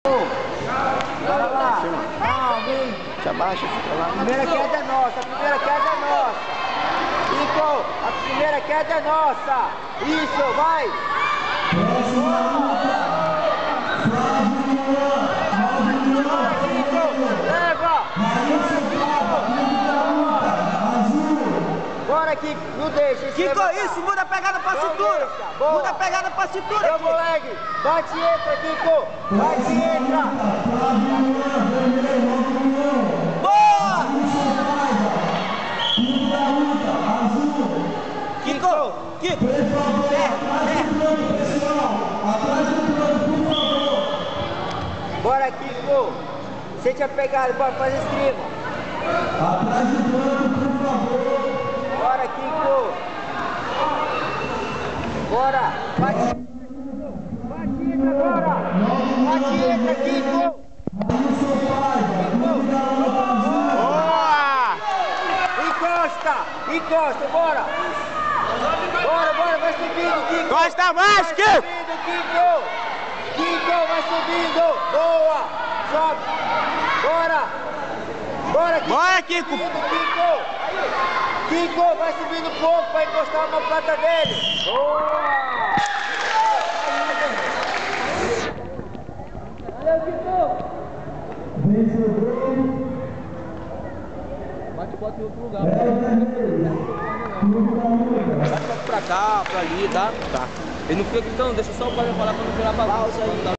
Bora lá. Te abaixa, fica lá. A primeira queda é nossa, a primeira queda é nossa. Kiko, a primeira queda é nossa. Isso, vai. Bora, Kiko, leva. Bora, Kiko, não deixa. Kiko, isso, muda a pegada pra cintura. Muda a pegada pra cintura. Meu moleque, bate e entra, Kiko. Bate e entra. Boa! Kiko, Kiko. Bora, Kiko. Sente a pegada, bora fazer escrima. Atrás do plano, por favor. Bora, Kiko. Bora. Bate. Bate, entra agora. Bate, entra, Kiko. Boa! Encosta. Encosta, bora. Bora, bora, vai subindo, Kiko. Encosta mais, Vai Kiko. subindo, Kiko. Kiko, vai subindo. Boa. Sobe. Bora. Bora, Kiko. Bora, Kiko. Subindo, Kiko. Kiko, vai subindo um pouco para encostar uma plata dele. Boa. Valeu, Kiko. Bate em outro lugar. Bate pra cá, pra ali, tá? Tá. Ele não fica gritando, deixa só o pai falar pra não virar bagunça aí.